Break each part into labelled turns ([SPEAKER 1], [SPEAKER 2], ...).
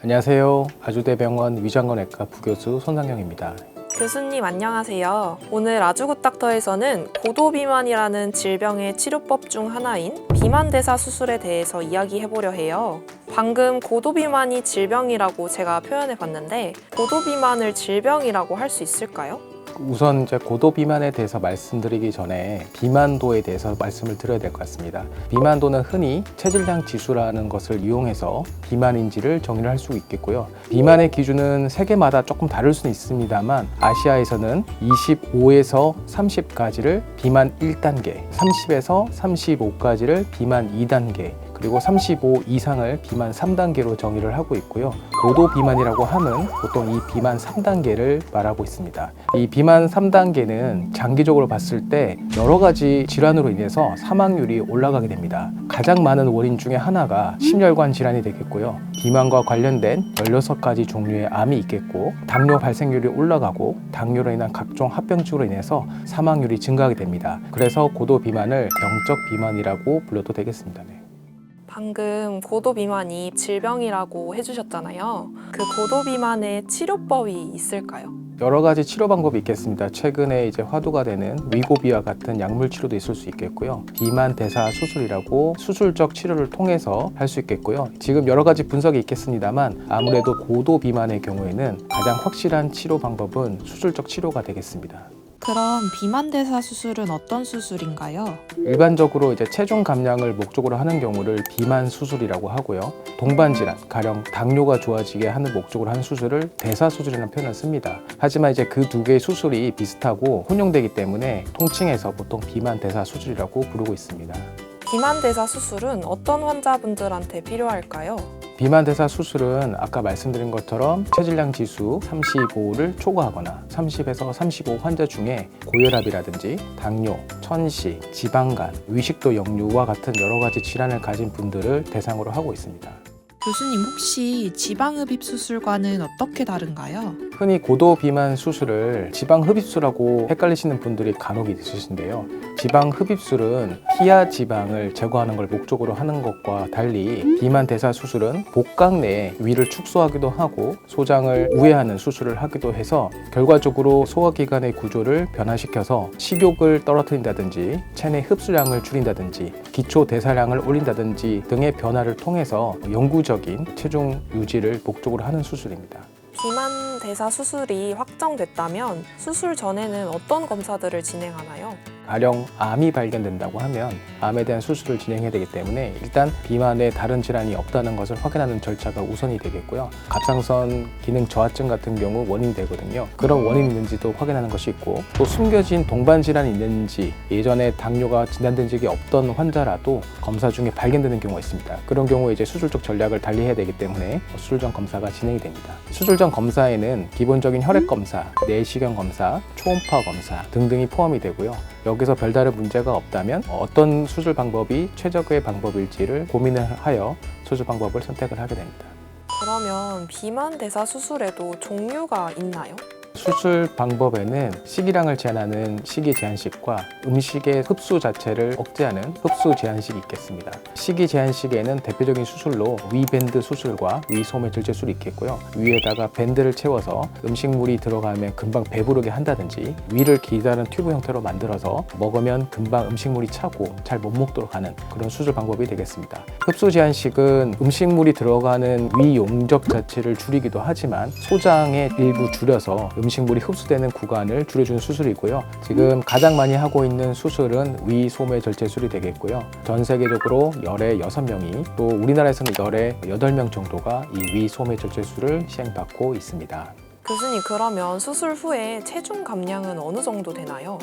[SPEAKER 1] 안녕하세요. 아주대병원 위장관외과 부교수 손상영입니다.
[SPEAKER 2] 교수님 안녕하세요. 오늘 아주굿닥터에서는 고도비만이라는 질병의 치료법 중 하나인 비만대사 수술에 대해서 이야기해보려 해요. 방금 고도비만이 질병이라고 제가 표현해봤는데 고도비만을 질병이라고 할 수 있을까요?
[SPEAKER 1] 우선 이제 고도비만에 대해서 말씀드리기 전에 비만도에 대해서 말씀을 드려야 될 것 같습니다. 비만도는 흔히 체질량 지수라는 것을 이용해서 비만인지를 정의를 할 수 있겠고요. 비만의 기준은 세계마다 조금 다를 수는 있습니다만 아시아에서는 25에서 30까지를 비만 1단계, 30에서 35까지를 비만 2단계, 그리고 35 이상을 비만 3단계로 정의를 하고 있고요. 고도 비만이라고 하면 보통 이 비만 3단계를 말하고 있습니다. 이 비만 3단계는 장기적으로 봤을 때 여러 가지 질환으로 인해서 사망률이 올라가게 됩니다. 가장 많은 원인 중에 하나가 심혈관 질환이 되겠고요. 비만과 관련된 16가지 종류의 암이 있겠고, 당뇨 발생률이 올라가고 당뇨로 인한 각종 합병증으로 인해서 사망률이 증가하게 됩니다. 그래서 고도 비만을 병적 비만이라고 불러도 되겠습니다.
[SPEAKER 2] 방금 고도비만이 질병이라고 해주셨잖아요. 그 고도비만의 치료법이 있을까요?
[SPEAKER 1] 여러 가지 치료 방법이 있겠습니다. 최근에 이제 화두가 되는 위고비와 같은 약물 치료도 있을 수 있겠고요. 비만 대사 수술이라고 수술적 치료를 통해서 할 수 있겠고요. 지금 여러 가지 분석이 있겠습니다만 아무래도 고도 비만의 경우에는 가장 확실한 치료 방법은 수술적 치료가 되겠습니다.
[SPEAKER 2] 그럼 비만대사 수술은 어떤 수술인가요?
[SPEAKER 1] 일반적으로 이제 체중 감량을 목적으로 하는 경우를 비만 수술이라고 하고요. 동반 질환, 가령 당뇨가 좋아지게 하는 목적으로 하는 수술을 대사 수술이라는 표현을 씁니다. 하지만 이제 그 두 개의 수술이 비슷하고 혼용되기 때문에 통칭해서 보통 비만 대사 수술이라고 부르고 있습니다.
[SPEAKER 2] 비만대사 수술은 어떤 환자분들한테 필요할까요?
[SPEAKER 1] 비만 대사 수술은 아까 말씀드린 것처럼 체질량 지수 35를 초과하거나 30에서 35 환자 중에 고혈압이라든지 당뇨, 천식, 지방간, 위식도 역류와 같은 여러 가지 질환을 가진 분들을 대상으로 하고 있습니다.
[SPEAKER 2] 교수님 혹시 지방흡입 수술과는 어떻게 다른가요?
[SPEAKER 1] 흔히 고도 비만 수술을 지방흡입술하고 헷갈리시는 분들이 간혹 있으신데요. 지방흡입술은 피하 지방을 제거하는 걸 목적으로 하는 것과 달리 비만 대사 수술은 복강 내에 위를 축소하기도 하고 소장을 우회하는 수술을 하기도 해서 결과적으로 소화기관의 구조를 변화시켜서 식욕을 떨어뜨린다든지 체내 흡수량을 줄인다든지 기초 대사량을 올린다든지 등의 변화를 통해서 영구적인 체중 유지를 목적으로 하는 수술입니다.
[SPEAKER 2] 비만대사 수술이 확정됐다면 수술 전에는 어떤 검사들을 진행하나요?
[SPEAKER 1] 가령 암이 발견된다고 하면 암에 대한 수술을 진행해야 되기 때문에 일단 비만에 다른 질환이 없다는 것을 확인하는 절차가 우선이 되겠고요. 갑상선 기능 저하증 같은 경우 원인이 되거든요. 그런 원인이 있는지도 확인하는 것이 있고, 또 숨겨진 동반 질환이 있는지, 예전에 당뇨가 진단된 적이 없던 환자라도 검사 중에 발견되는 경우가 있습니다. 그런 경우에 이제 수술적 전략을 달리해야 되기 때문에 수술 전 검사가 진행이 됩니다. 수술 전 검사에는 기본적인 혈액 검사, 내시경 검사, 초음파 검사 등등이 포함이 되고요. 여기서 별다른 문제가 없다면 어떤 수술 방법이 최적의 방법일지를 고민을 하여 수술 방법을 선택을 하게 됩니다.
[SPEAKER 2] 그러면 비만대사 수술에도 종류가 있나요?
[SPEAKER 1] 수술 방법에는 식이량을 제한하는 식이 제한식과 음식의 흡수 자체를 억제하는 흡수 제한식이 있겠습니다. 식이 제한식에는 대표적인 수술로 위밴드 수술과 위소매 절제술이 있겠고요. 위에다가 밴드를 채워서 음식물이 들어가면 금방 배부르게 한다든지, 위를 기다란 튜브 형태로 만들어서 먹으면 금방 음식물이 차고 잘 못 먹도록 하는 그런 수술 방법이 되겠습니다. 흡수 제한식은 음식물이 들어가는 위 용적 자체를 줄이기도 하지만 소장의 일부 줄여서 음식물이 흡수되는 구간을 줄여주는 수술이고요. 지금 가장 많이 하고 있는 수술은 위소매 절제술이 되겠고요. 전 세계적으로 열에 6명이, 또 우리나라에서는 열에 8명 정도가 이 위소매 절제술을 시행받고 있습니다.
[SPEAKER 2] 교수님 그러면 수술 후에 체중 감량은 어느 정도 되나요?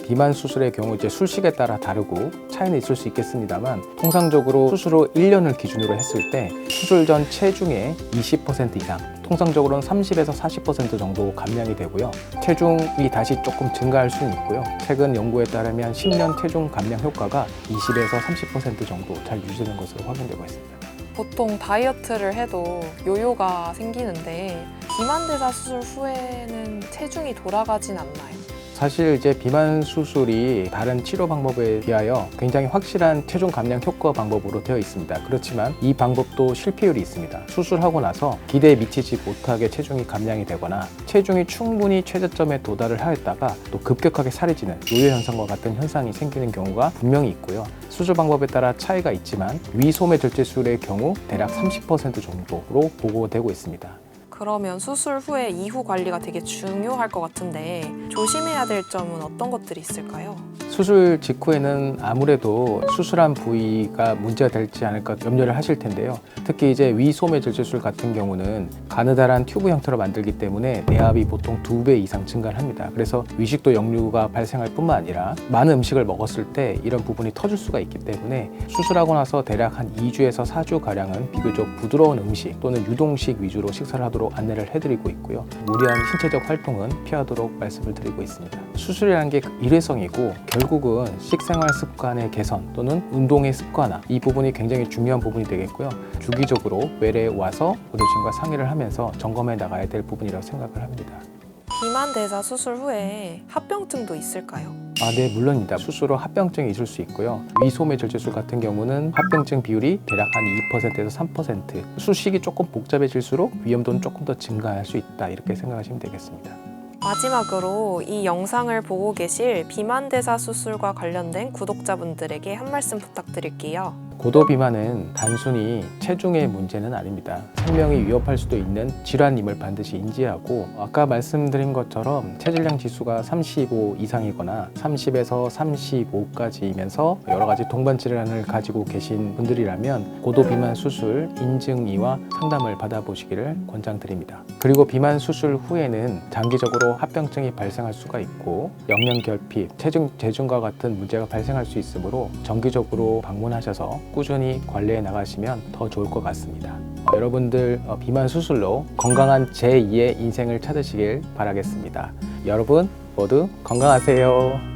[SPEAKER 1] 비만 수술의 경우 이제 술식에 따라 다르고 차이는 있을 수 있겠습니다만, 통상적으로 수술 후 1년을 기준으로 했을 때 수술 전 체중의 20% 이상, 통상적으로는 30에서 40% 정도 감량이 되고요. 체중이 다시 조금 증가할 수는 있고요. 최근 연구에 따르면 10년 체중 감량 효과가 20에서 30% 정도 잘 유지되는 것으로 확인되고 있습니다.
[SPEAKER 2] 보통 다이어트를 해도 요요가 생기는데 비만대사 수술 후에는 체중이 돌아가진 않나요?
[SPEAKER 1] 사실 이제 비만 수술이 다른 치료 방법에 비하여 굉장히 확실한 체중 감량 효과 방법으로 되어 있습니다. 그렇지만 이 방법도 실패율이 있습니다. 수술하고 나서 기대에 미치지 못하게 체중이 감량이 되거나 체중이 충분히 최저점에 도달을 하였다가 또 급격하게 살이 찌는 요요 현상과 같은 현상이 생기는 경우가 분명히 있고요. 수술 방법에 따라 차이가 있지만 위소매 절제술의 경우 대략 30% 정도로 보고되고 있습니다.
[SPEAKER 2] 그러면 수술 후에 이후 관리가 되게 중요할 것 같은데 조심해야 될 점은 어떤 것들이 있을까요?
[SPEAKER 1] 수술 직후에는 아무래도 수술한 부위가 문제가 될지 않을까 염려를 하실 텐데요. 특히 이제 위소매 절제술 같은 경우는 가느다란 튜브 형태로 만들기 때문에 내압이 보통 2배 이상 증가를 합니다. 그래서 위식도 역류가 발생할 뿐만 아니라 많은 음식을 먹었을 때 이런 부분이 터질 수가 있기 때문에 수술하고 나서 대략 한 2주에서 4주 가량은 비교적 부드러운 음식 또는 유동식 위주로 식사를 하도록 안내를 해드리고 있고요. 무리한 신체적 활동은 피하도록 말씀을 드리고 있습니다. 수술이라는 게 일회성이고 결국은 식생활 습관의 개선 또는 운동의 습관화 이 부분이 굉장히 중요한 부분이 되겠고요. 주기적으로 외래에 와서 의료진과 상의를 하면서 점검해 나가야 될 부분이라고 생각을 합니다.
[SPEAKER 2] 비만 대사 수술 후에 합병증도 있을까요?
[SPEAKER 1] 네, 물론입니다. 수술 후 합병증이 있을 수 있고요. 위소매 절제술 같은 경우는 합병증 비율이 대략 한 2%에서 3%. 수식이 조금 복잡해질수록 위험도는 조금 더 증가할 수 있다. 이렇게 생각하시면 되겠습니다.
[SPEAKER 2] 마지막으로 이 영상을 보고 계실 비만 대사 수술과 관련된 구독자분들에게 한 말씀 부탁드릴게요.
[SPEAKER 1] 고도 비만은 단순히 체중의 문제는 아닙니다. 생명이 위협할 수도 있는 질환임을 반드시 인지하고 아까 말씀드린 것처럼 체질량 지수가 35 이상이거나 30에서 35까지이면서 여러 가지 동반 질환을 가지고 계신 분들이라면 고도 비만 수술 인증이와 상담을 받아보시기를 권장드립니다. 그리고 비만 수술 후에는 장기적으로 합병증이 발생할 수가 있고 영양 결핍, 체중 재증과 같은 문제가 발생할 수 있으므로 정기적으로 방문하셔서 꾸준히 관리해 나가시면 더 좋을 것 같습니다. 여러분들 비만 수술로 건강한 제2의 인생을 찾으시길 바라겠습니다. 여러분 모두 건강하세요.